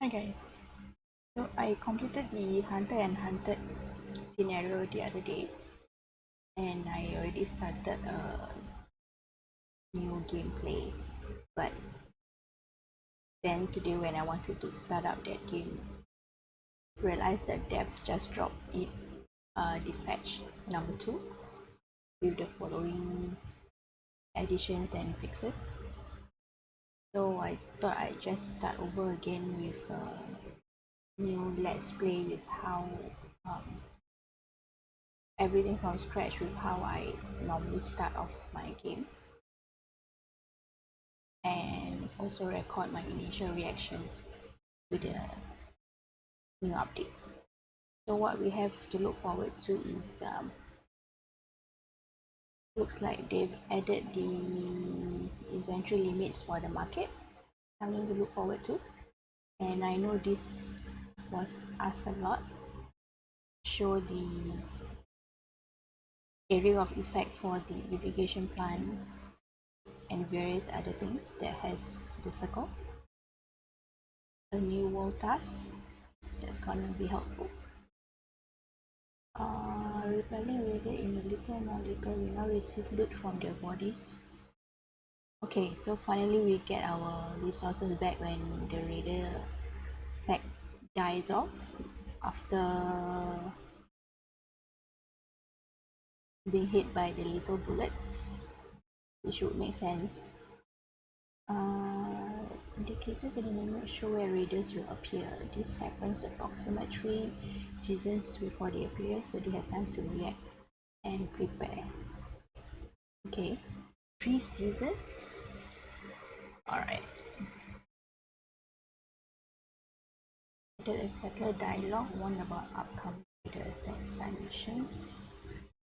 Hi guys, so I completed the Hunter and Hunted scenario the other day, and I already started a new gameplay. But then today, when I wanted to start up that game, realized that devs just dropped it, the patch number 2 with the following additions and fixes. So I thought I'd just start over again with a new let's play with how everything from scratch with how I normally start off my game, and also record my initial reactions to the new update. So what we have to look forward to is looks like they've added the inventory limits for the market, something to look forward to. And I know this was asked a lot, show the area of effect for the irrigation plant and various other things that has the circle. A new world task that's gonna be helpful. Repelling raider in a little non-lethal will now receive loot from their bodies. Okay, so finally we get our resources back when the raider pack dies off after being hit by the lethal bullets, which would make sense. Indicator in the image show where raiders will appear. This happens approximately 3 seasons before they appear, so they have time to react and prepare. Okay, 3 seasons. Alright. Added a settler dialogue, one about upcoming raider attacks and missions.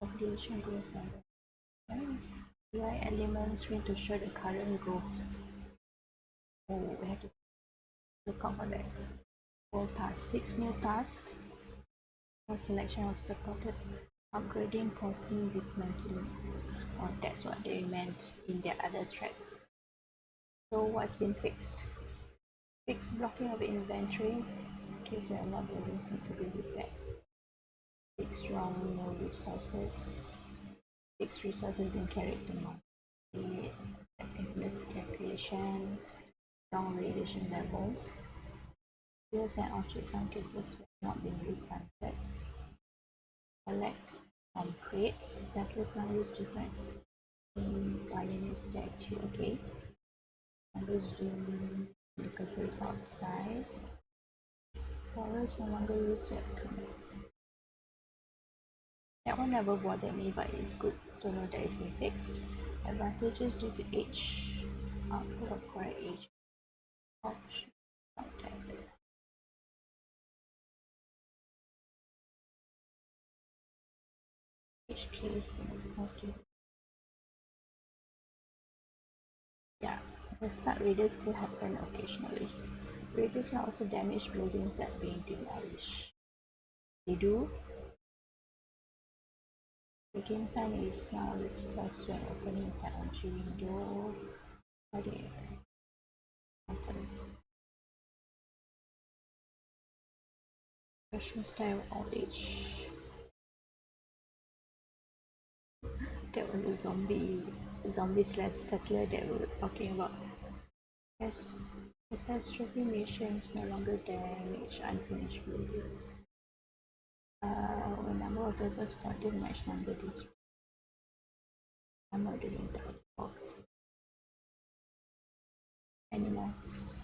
Population growth. UI elements going to show the current growth. Oh, we have to look out for that. World tasks, 6 new tasks. For selection of supported upgrading, pausing, dismantling. Oh, that's what they meant in their other track. So what's been fixed? Fixed blocking of inventories in case we are not building seem to be repaired. Fixed wrong, no resources. Fixed resources being carried to market. Effectiveness calculation. Wrong radiation levels. Fields and orchards, some cases were not being replanted. Collect from crates. Settlers now use different pioneer statue. Okay. Number zoom because it's outside. Explorers no longer use that. That one never bothered me, but it's good to know that it's been fixed. Advantages due to age. Output of correct age. Option. HPs. Yeah, the start raiders still happen occasionally. Raiders can also damage buildings that are being demolished. They do. The game plan is now response when opening technology window. Okay. Question style outage. That was a zombie settler that we were talking about. Yes, catastrophe missions no longer damage unfinished buildings. The number of people started match number this. I'm not doing that box. Animals.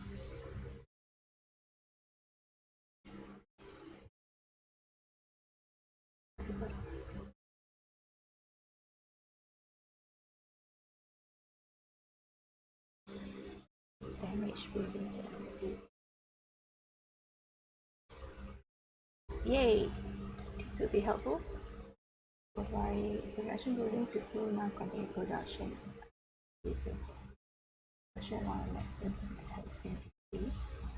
Damage buildings. Yay! This will be helpful. Provide production buildings with full non-continue production. Production on maximum has been increased.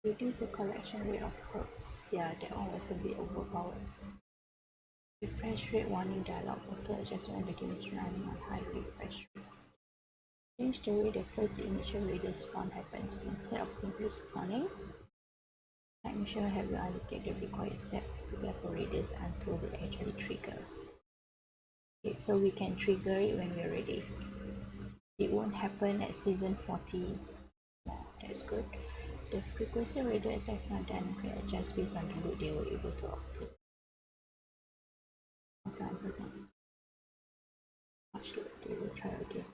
Reduce the collection rate of probes. Yeah, that one was a bit overpowered. Refresh rate warning dialog. Auto adjustment when the game is running on high refresh rate. Change the way the first initial raider spawn happens. Instead of simply spawning, make sure have you allocate the required steps to prepare for raiders until they actually trigger. Okay, so we can trigger it when we're ready. It won't happen at season 40. Oh, that's good. The frequency raider attacks not done can adjust based on the loot they were able to obtain. Okay, next. Much loot they will try again.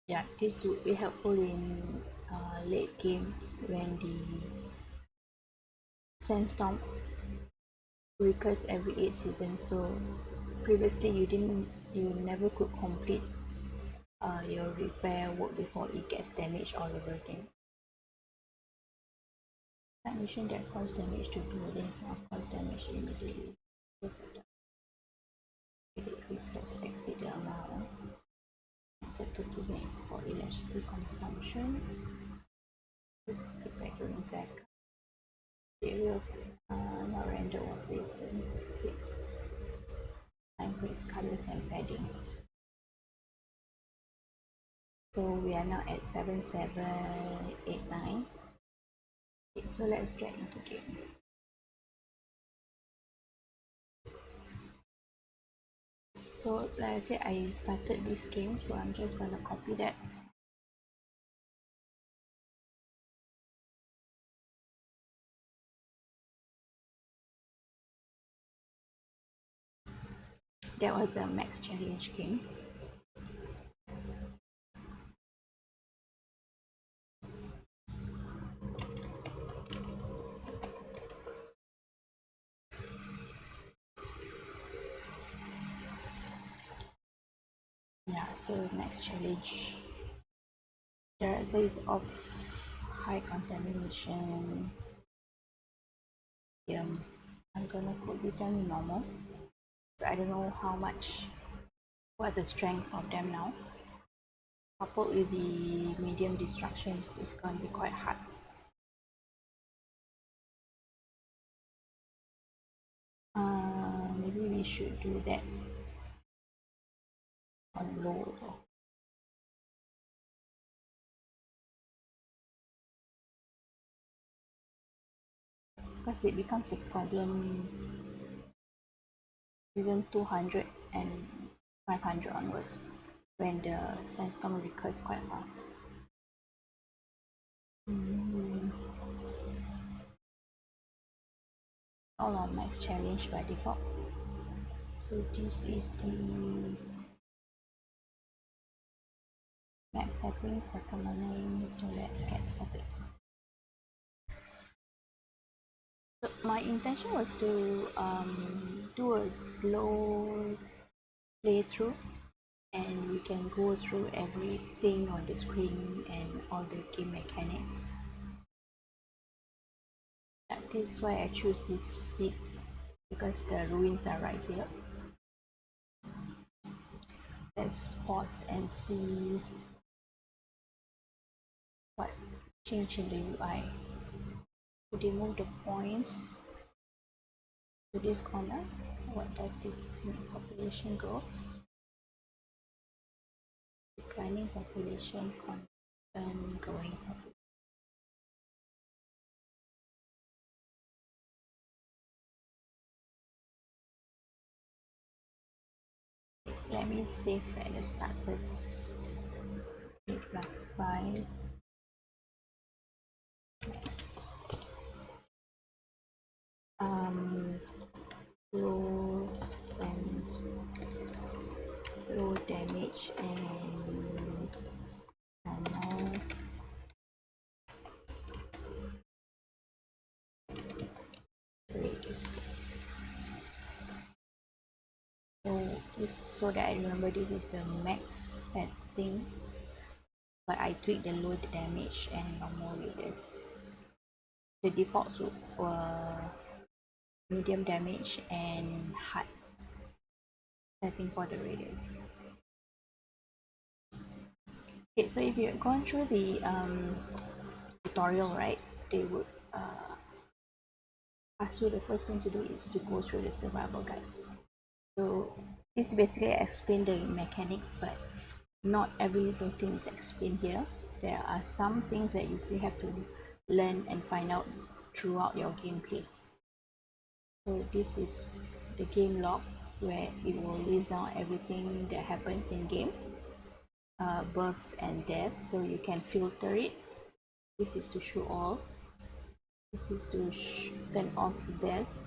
Yeah, this would be helpful in late game when the Sandstorm recurs every 8 seasons. So previously you never could complete your repair work before it gets damaged all over again. Mission that cause damage to building or cause damage immediately. Resource exceed the amount to make for electricity consumption. Just keep factoring back. It will not render or place and fix time place colors and paddings. So we are now at 7789. Okay, so let's get into game. So like I said, I started this game, so I'm just gonna copy that. That was a max challenge game. Yeah, so max challenge. Character is of high contamination. Yeah, I'm gonna put this one in normal. So I don't know how much, what's the strength of them now. Coupled with the medium destruction, it's gonna be quite hard. Maybe we should do that on low though. Because it becomes a problem season 200 and 500 onwards when the sandstorm recurs quite fast. All on max challenge by default. So this is the map settings, second. So let's get started. So my intention was to do a slow playthrough, and we can go through everything on the screen and all the game mechanics. That is why I choose this seat, because the ruins are right here. Let's pause and see what changed in the UI. Would they move the points to this corner? What does this mean? Population growth, declining population, constant growing population. Let me save at the start first. 8 plus 5. Yes. Low sense, low damage and normal. Race. So this, so that I remember, this is a max settings, but I tweak the low damage and normal raiders. The defaults were medium damage and hard setting for the raiders. Okay, so if you've gone through the tutorial, right, they would ask you, the first thing to do is to go through the survival guide. So this basically explains the mechanics, but not every little thing is explained here. There are some things that you still have to learn and find out throughout your gameplay. So this is the game log, where it will list down everything that happens in game, births and deaths, so you can filter it. This is to show all. This is to turn off deaths.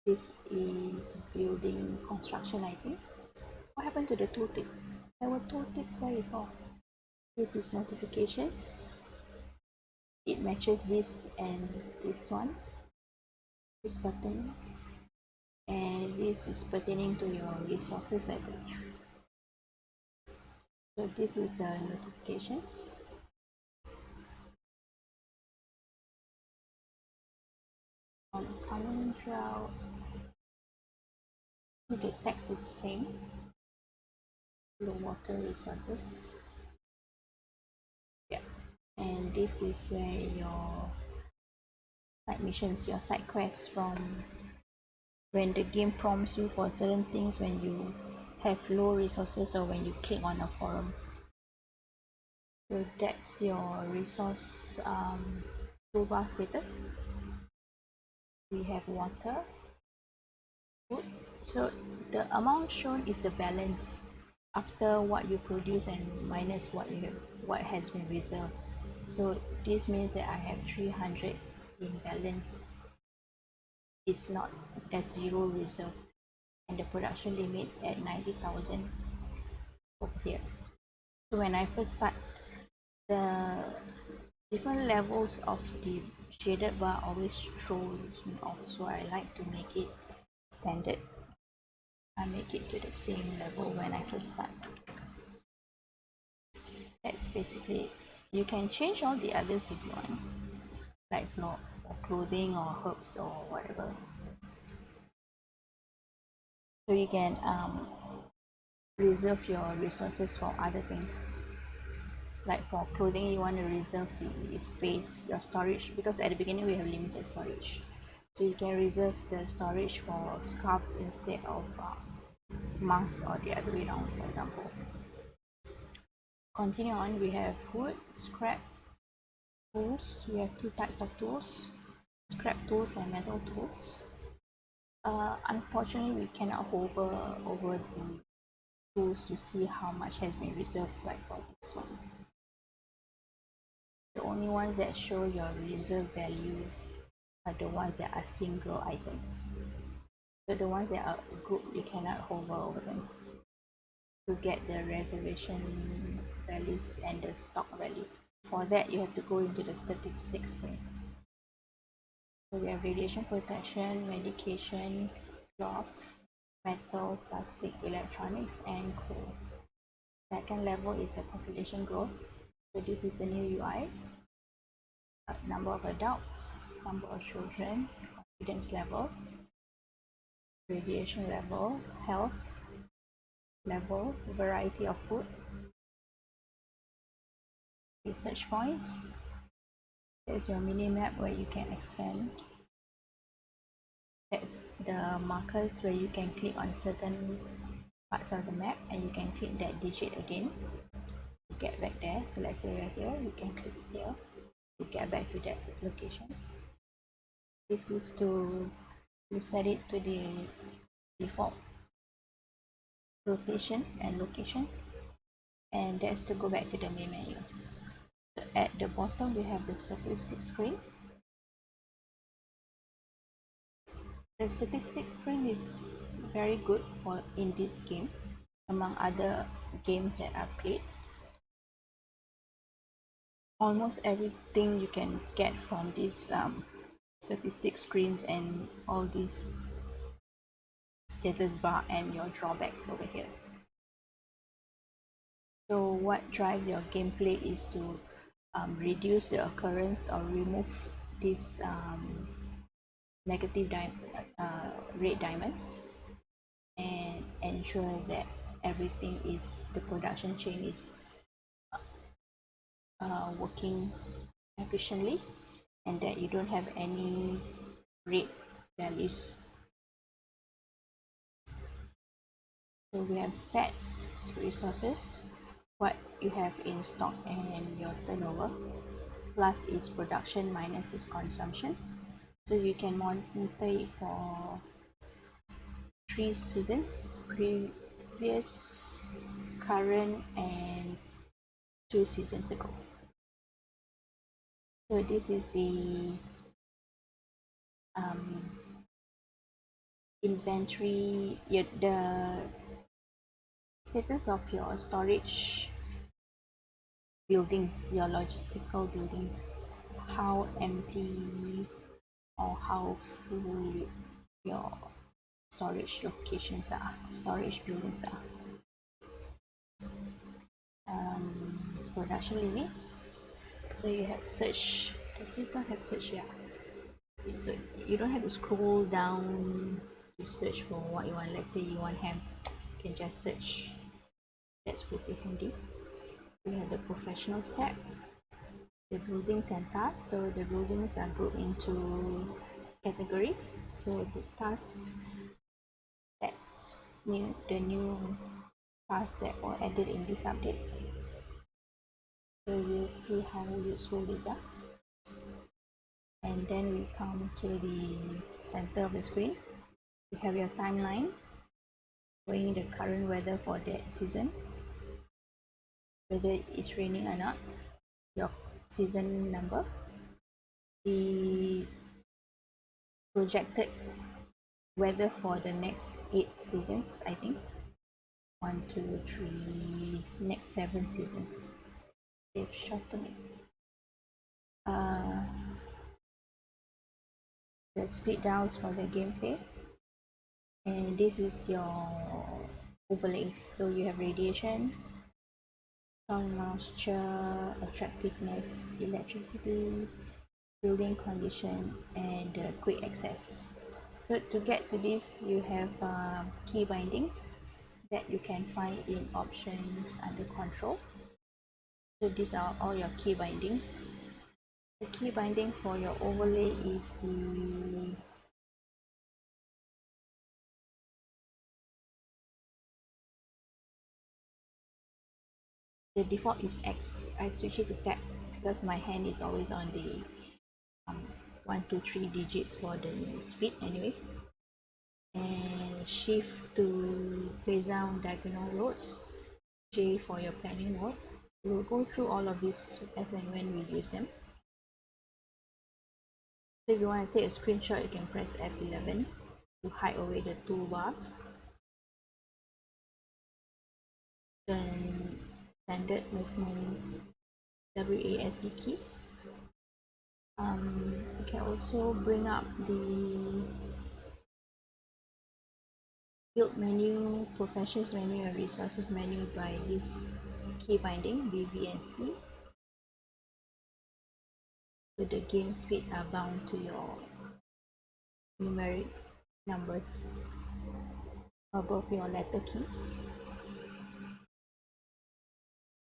This is building construction, I think. What happened to the tooltip? There were tooltips there before. This is notifications. It matches this and this one, this button, and this is pertaining to your resources, I believe. So this is the notifications. On common drought, the text is the same. Low water resources. Yeah, and this is where your side missions, your side quests, from when the game prompts you for certain things, when you have low resources or when you click on a forum. So that's your resource toolbar status. We have water, food. So the amount shown is the balance after what you produce and minus what has been reserved. So this means that I have 300 in balance. It's not as zero reserved, and the production limit at 90,000 over here. So when I first start, the different levels of the shaded bar always throws me off, so I like to make it standard. I make it to the same level when I first start. That's basically it. You can change all the others if you want, like for clothing or herbs or whatever. So you can reserve your resources for other things. Like for clothing, you want to reserve the space, your storage, because at the beginning we have limited storage. So you can reserve the storage for scarves instead of masks, or the other way around, for example. Continue on, we have wood, scrap, tools. We have two types of tools, scrap tools and metal tools. Unfortunately, we cannot hover over the tools to see how much has been reserved, like for this one. The only ones that show your reserve value are the ones that are single items. So the ones that are grouped, you cannot hover over them to get the reservation values and the stock value. For that, you have to go into the statistics screen. So we have radiation protection, medication, cloth, metal, plastic, electronics, and coal. Second level is a population growth. So this is the new UI. Number of adults, number of children, confidence level, radiation level, health level, variety of food, research points. There's your mini map where you can expand. That's the markers where you can click on certain parts of the map and you can click that digit again to get back there. So let's say right here, you can click here to get back to that location. This is to reset it to the default rotation and location, and that's to go back to the main menu. So at the bottom we have the statistics screen. The statistics screen is very good for in this game among other games that I've played. Almost everything you can get from these statistics screens and all these status bar and your drawbacks over here. So what drives your gameplay is to reduce the occurrence or remove these negative red diamonds, and ensure that everything is, the production chain is working efficiently, and that you don't have any rate values. So we have stats, resources, what you have in stock and your turnover, plus is production minus is consumption. So you can monitor it for 3 seasons: previous, current, and 2 seasons ago. So this is the inventory, the status of your storage buildings, your logistical buildings, how empty or how full your storage locations are, storage buildings are. Production limits. So you have search. Does this one have search? Yeah. So you don't have to scroll down to search for what you want. Let's say you want ham, you can just search. That's pretty handy. We have the professional tab, the buildings and tasks. So the buildings are grouped into categories. So the tasks, that's new, the new tasks that were added in this update. So you'll see how useful these are. And then we come to the center of the screen. You have your timeline showing the current weather for that season, whether it's raining or not, your season number, the projected weather for the next 8 seasons, I think. 1, 2, 3, next 7 seasons. They've shortened it. The speed dials for the gameplay, and this is your overlays. So you have radiation, sound, moisture, attractiveness, electricity, building condition, and quick access. So to get to this, you have key bindings that you can find in options under control. So these are all your key bindings. The key binding for your overlay is the default is X. I switch it to tab because my hand is always on the 1, 2, 3 digits for the speed anyway. And shift to place down diagonal roads, J for your planning mode. We'll go through all of this as and when we use them. So if you want to take a screenshot, you can press F11 to hide away the toolbars. Then standard movement WASD keys. You can also bring up the build menu, professions menu, and resources menu by this key binding B, B, and C. So the game speed are bound to your numeric numbers above your letter keys.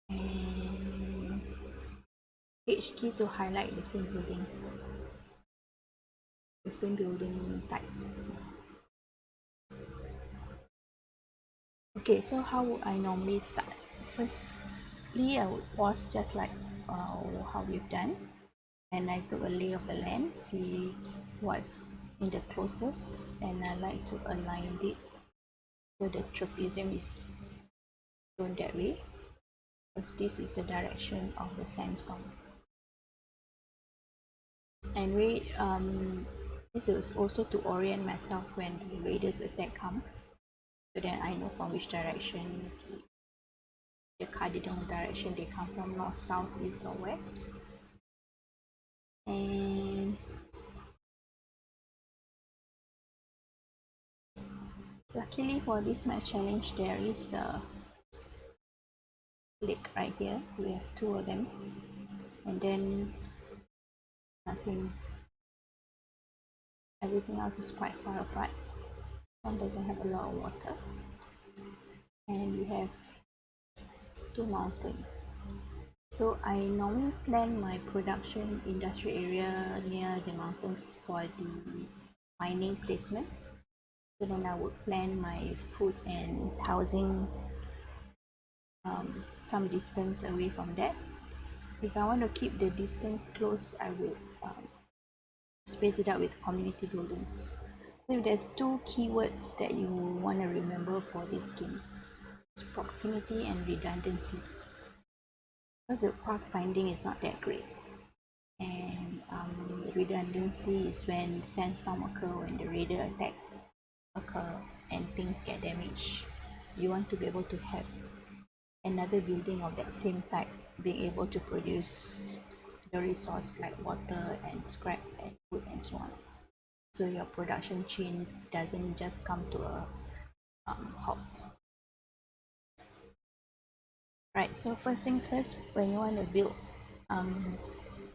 And H key to highlight the same buildings, the same building type. Okay, so how would I normally start? Firstly, I would pause just like how we've done, and I took a lay of the land, see what's in the closest, and I like to align it so the trapezium is shown that way, because this is the direction of the sandstorm. And this is also to orient myself when the raiders attack come, so that I know from which direction, the cardinal direction they come from, north, south, east, or west. And luckily for this max challenge, there is a lake right here. We have 2 of them, and then nothing. Everything else is quite far apart. One doesn't have a lot of water, and we have 2 mountains. So I normally plan my production industrial area near the mountains for the mining placement. So then I would plan my food and housing some distance away from that. If I want to keep the distance close, I would space it out with community buildings. So there's two keywords that you want to remember for this game. It's proximity and redundancy. Because the pathfinding is not that great. And redundancy is when sandstorm occur, when the raider attacks occur and things get damaged. You want to be able to have another building of that same type being able to produce the resource like water and scrap and food and so on. So your production chain doesn't just come to a halt. Right, so first things first, when you want to build,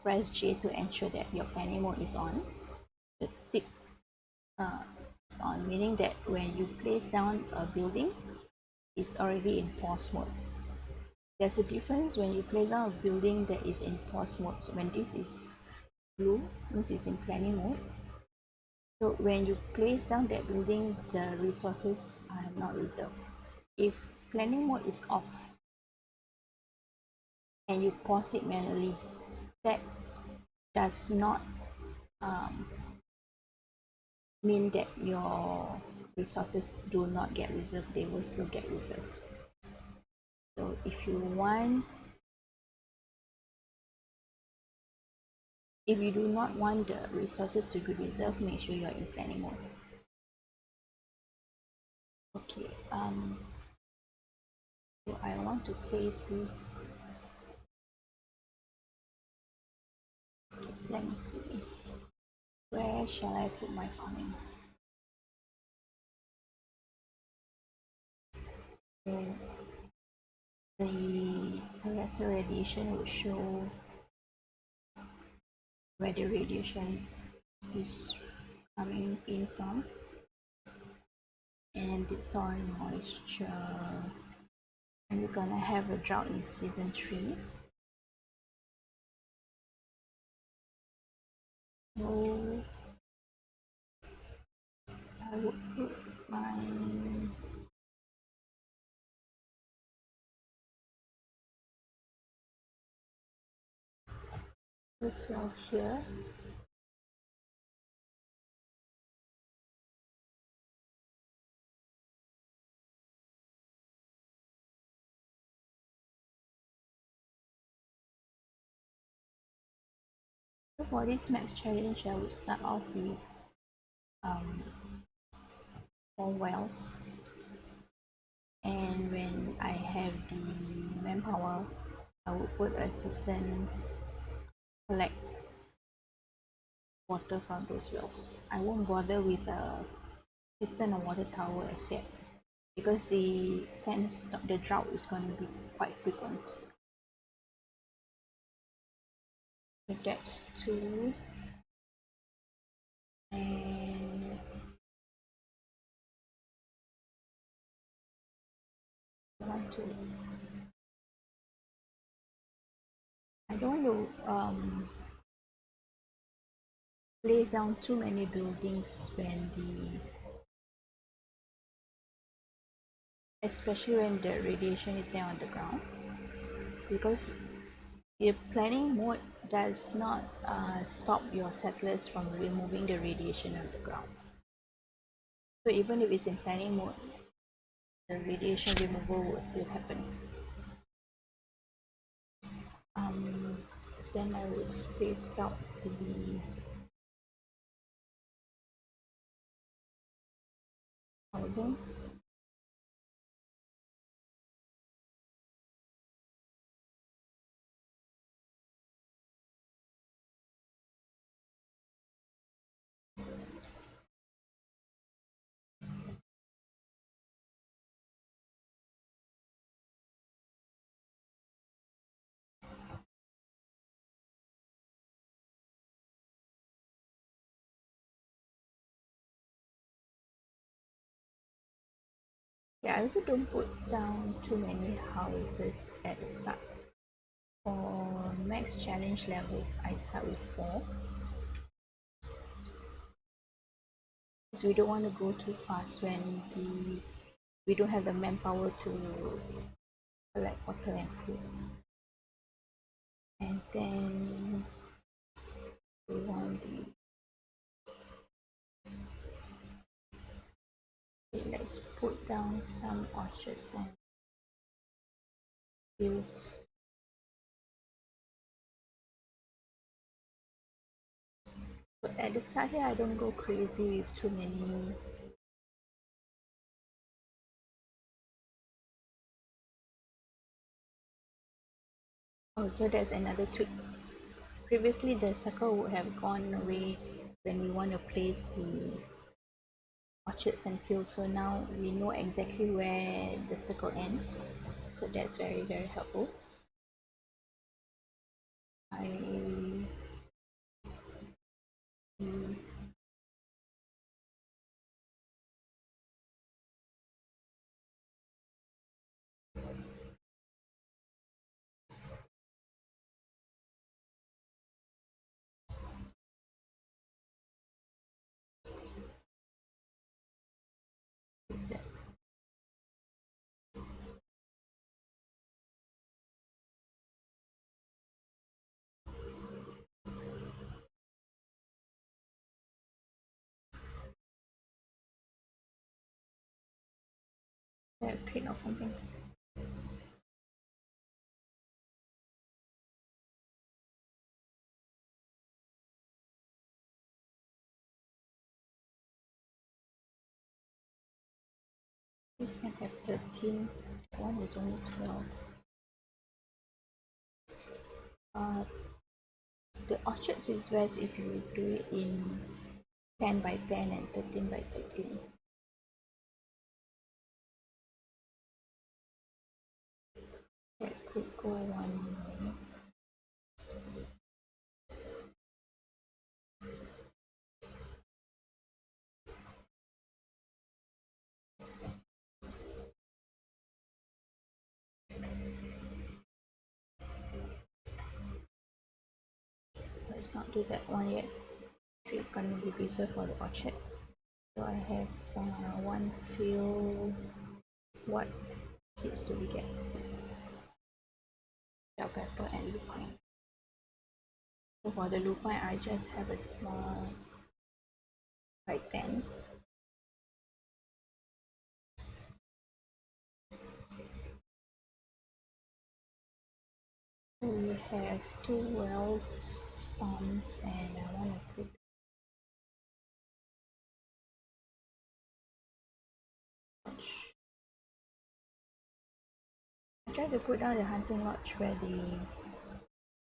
press J to ensure that your planning mode is on. The tick is on, meaning that when you place down a building, it's already in pause mode. There's a difference when you place down a building that is in pause mode. So when this is blue, means it's in planning mode. So when you place down that building, the resources are not reserved. If planning mode is off and you pause it manually, that does not mean that your resources do not get reserved. They will still get reserved. So if you do not want the resources to be reserved, make sure you're in planning mode. Okay, so I want to place this. Okay, let me see. Where shall I put my farming? So the terrestrial radiation will show where the radiation is coming in from, and the soil moisture, and we're gonna have a drought in season 3. So I would put my this well here. So for this max challenge, I would start off with 4 wells, and when I have the manpower, I will put a cistern collect water from those wells. I won't bother with a cistern or water tower as yet, because the drought is going to be quite frequent. So that's 2, and I don't want to place down too many buildings especially when the radiation is there on the ground, because the planning mode does not stop your settlers from removing the radiation on the ground. So even if it's in planning mode, the radiation removal will still happen. Then I will space out the housing. Yeah, I also don't put down too many houses at the start. For max challenge levels, I start with 4. because we don't want to go too fast when we don't have the manpower to collect water and food. And then we want the, okay, let's put down some orchards and fields. But at the start here, I don't go crazy with too many. Oh, so there's another tweak. Previously, the circle would have gone away when we want to place the orchards and fields. So now we know exactly where the circle ends. So that's very, very helpful. I use that. A crate or something. This can have 13. One is only 12. Uh, the orchards is best if you do it in 10 by 10 and 13 by 13. That could go one minute. Let's not do that one yet. It's gonna be reserved for the orchard. So I have one field. What seeds do we get? Bell pepper and lupine. So for the lupine, I just have a small by 10. So we have 2 wells, farms, and I want to put I try to put down the hunting lodge where the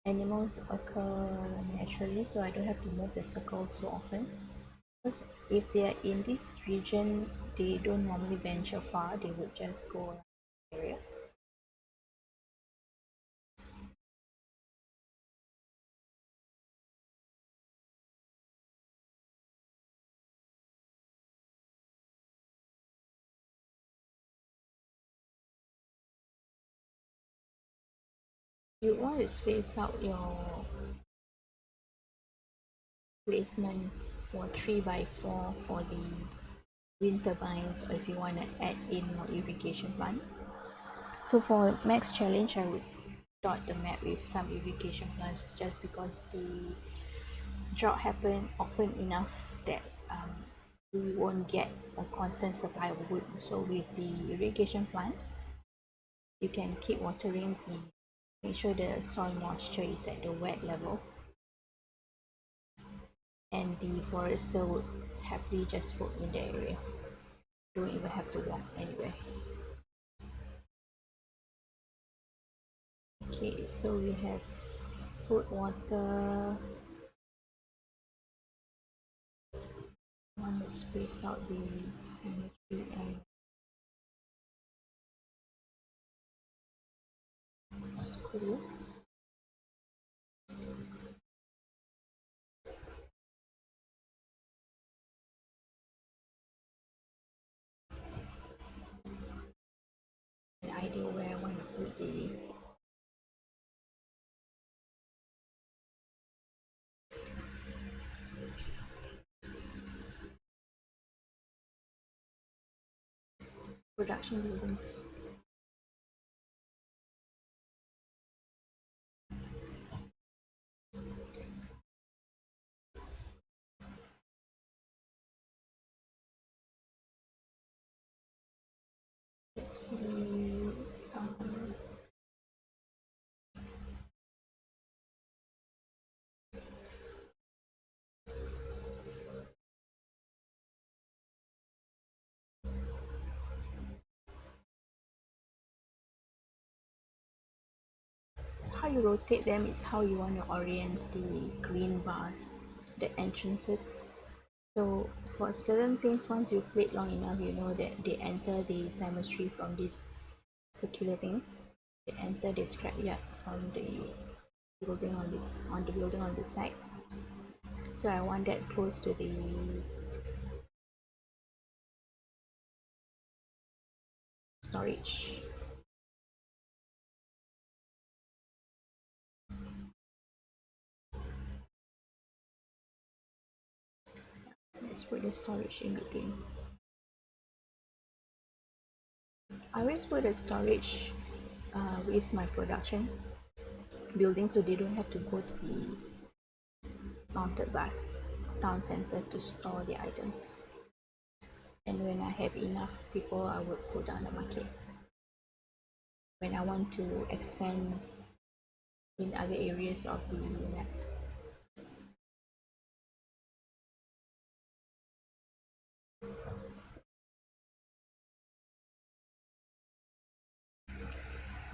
animals occur naturally, so I don't have to move the circle so often. Because if they are in this region, they don't normally venture far, they would just go around the area. You want to space out your placement for 3 by 4 for the wind turbines, or if you want to add in more irrigation plants. So for max challenge, I would dot the map with some irrigation plants just because the drought happen often enough that we won't get a constant supply of wood. So with the irrigation plant, you can keep watering the, make sure the soil moisture is at the wet level, and the forester would happily just work in the area. Don't even have to walk anywhere. Okay, so we have food, water. Want to space out the cemetery and school. An idea where I want to put the production buildings. Let's see. How you rotate them is how you want to orient the green bars, the entrances. So for certain things, once you play it long enough, you know that they enter the symmetry from this circular thing. They enter the scrapyard from the building on this side. So I want that close to the storage. Let's put the storage in between. I always put the storage with my production building so they don't have to go to the mounted bus town center to store the items. And when I have enough people, I would put down the market. When I want to expand in other areas of the map.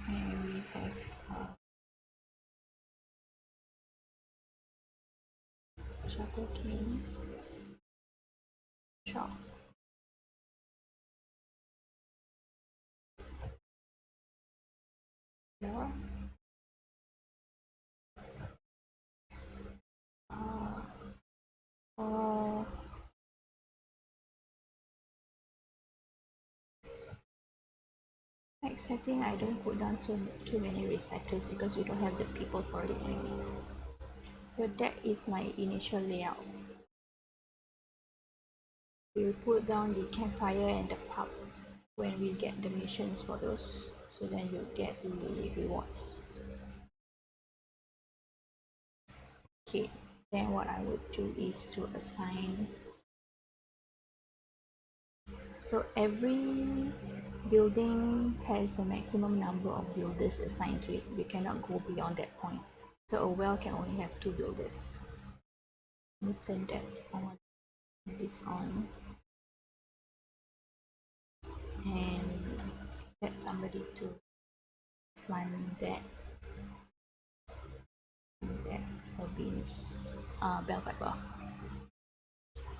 And we have sugar cane, shop. More. Uh, Next, I think I don't put down too many recyclers because we don't have the people for it anymore. So that is my initial layout. We'll put down the campfire and the pub when we get the missions for those. So then you'll get the rewards. Okay, then what I would do is to assign. So every building has a maximum number of builders assigned to it. We cannot go beyond that point. So a well can only have 2 builders. We turn that on, this on, and set somebody to plant that for beans, bell pepper.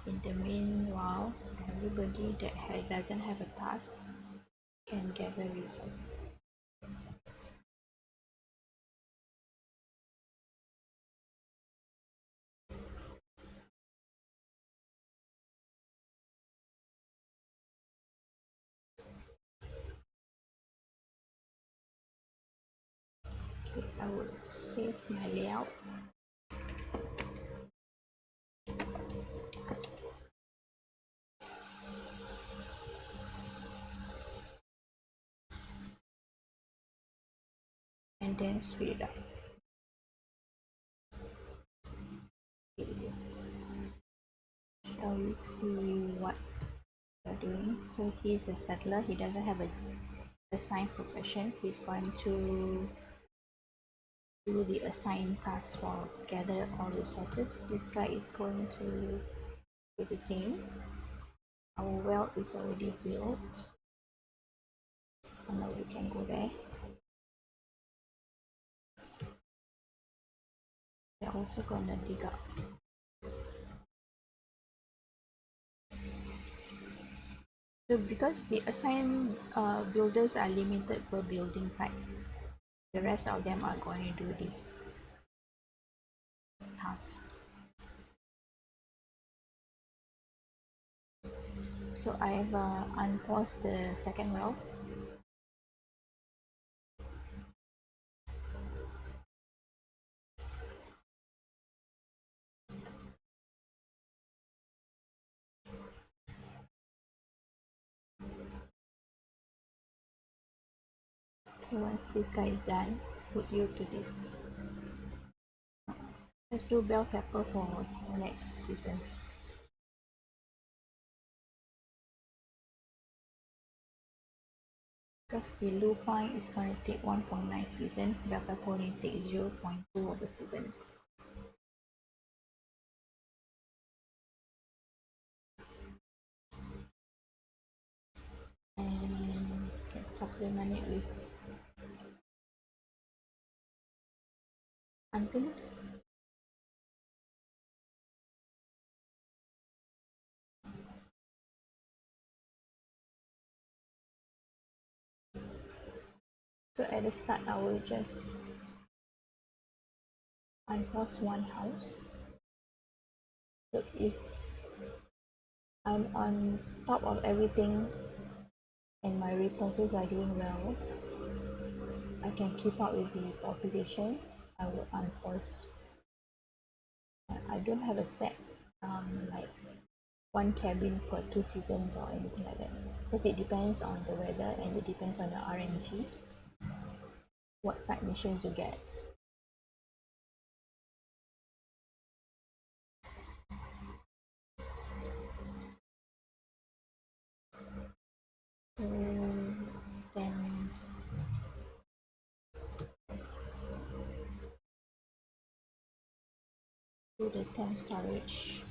In the meanwhile, everybody that doesn't have a task can gather resources. Okay, I will save my layout. And then speed it up. Shall we see what they're doing? So he's a settler. He doesn't have a assigned profession. He's going to do the assigned task for gather all resources. This guy is going to do the same. Our well is already built. So now we can go there. They're also gonna dig up. So because the assigned builders are limited per building type, the rest of them are going to do this task. So I have unpaused the second well. So once this guy is done, put you to this. Let's do bell pepper for the next seasons. Because the lupine is going to take 1.9 season, bell pepper only takes 0.2 of the season. And can supplement it with hunting. So at the start, I will just unpause one house. So if I'm on top of everything and my resources are doing well, I can keep up with the population. I will unpause. I don't have a set like one cabin per 2 seasons or anything like that, because it depends on the weather and it depends on the RNG, what side missions you get. So then let's do the temp storage.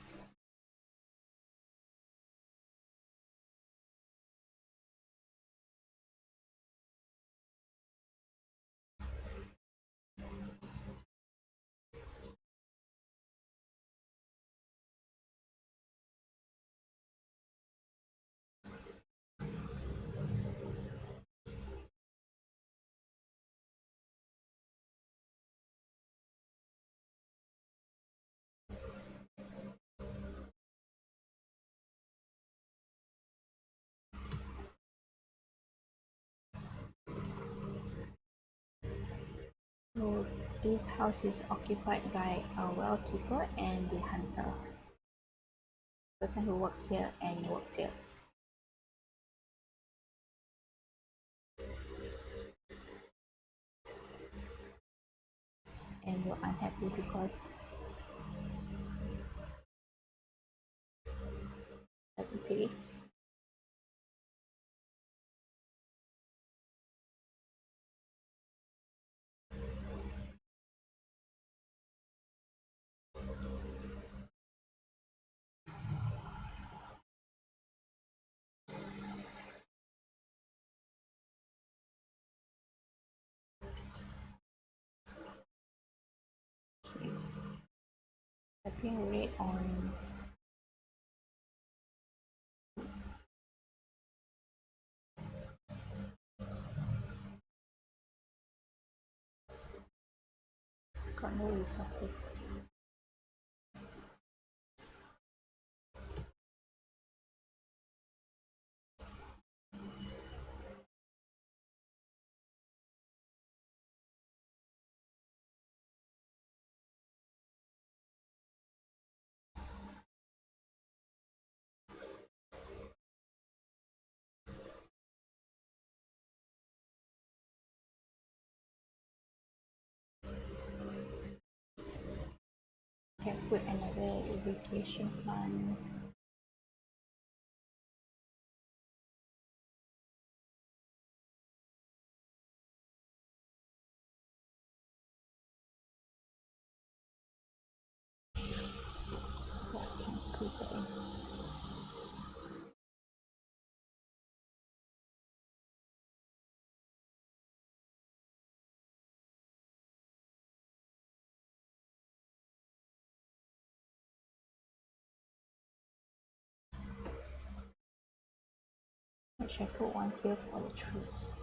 So this house is occupied by a well keeper and the hunter, person who works here and works here. And you're unhappy because doesn't say. Okay. Tapping rate on got no resources. Can put another irrigation plant. Yeah, can squeeze that in. I should put one here for the trees.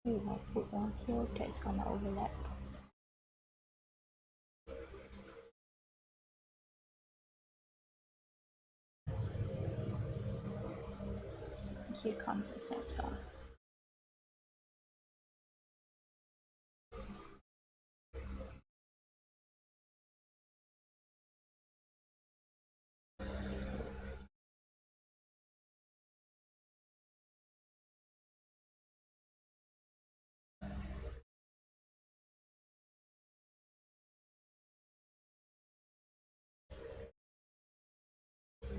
If I put one here, that's gonna overlap. Here comes the sandstorm.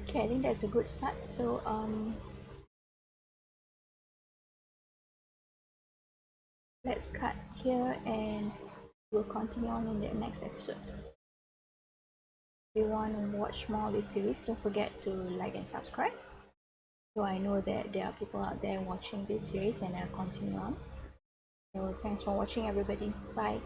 Okay, I think that's a good start. So let's cut here and we'll continue on in the next episode. If you want to watch more of this series, don't forget to like and subscribe, so I know that there are people out there watching this series, and I'll continue on. So thanks for watching, everybody. Bye.